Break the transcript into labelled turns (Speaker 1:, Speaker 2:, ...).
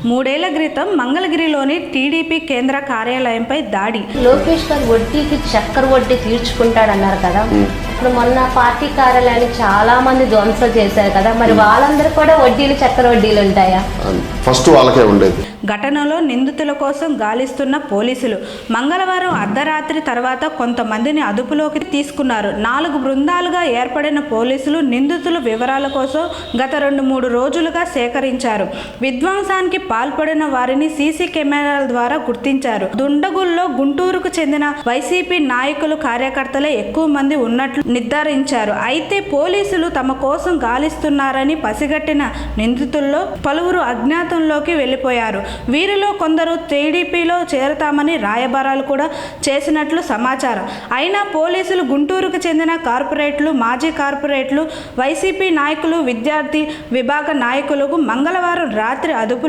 Speaker 1: మూడేళ్ల క్రితం మంగళగిరిలోని టీడీపీ కేంద్ర కార్యాలయంపై దాడి.
Speaker 2: లోకేష్ గారు వడ్డీకి చక్కెర వడ్డీ తీర్చుకుంటాడన్నారు కదా. ఇప్పుడు మొన్న పార్టీ కార్యాలయాన్ని చాలా మంది ధ్వంసం చేశారు కదా, మరి వాళ్ళందరూ కూడా వడ్డీలు చక్కెర వడ్డీలు ఉంటాయా?
Speaker 3: ఫస్ట్ వాళ్ళకే ఉండేది.
Speaker 1: ఘటనలో నిందితుల కోసం గాలిస్తున్న పోలీసులు మంగళవారం అర్ధరాత్రి తర్వాత కొంతమందిని అదుపులోకి తీసుకున్నారు. 4 బృందాలుగా ఏర్పడిన పోలీసులు నిందితుల వివరాల కోసం గత 2-3 రోజులుగా సేకరించారు. విధ్వంసానికి పాల్పడిన వారిని సీసీ కెమెరాల ద్వారా గుర్తించారు. దుండగుల్లో గుంటూరుకు చెందిన వైసీపీ నాయకులు కార్యకర్తలే ఎక్కువ మంది ఉన్నట్లు నిర్ధారించారు. అయితే పోలీసులు తమ కోసం గాలిస్తున్నారని పసిగట్టిన నిందితుల్లో పలువురు అజ్ఞాతంలోకి వెళ్లిపోయారు. వీరిలో కొందరు టీడీపీలో చేరతామని రాయబారాలు కూడా చేసినట్లు సమాచారం. అయినా పోలీసులు గుంటూరుకు చెందిన కార్పొరేట్లు, మాజీ కార్పొరేట్లు, వైసీపీ నాయకులు, విద్యార్థి విభాగ నాయకులకు మంగళవారం రాత్రి అదుపు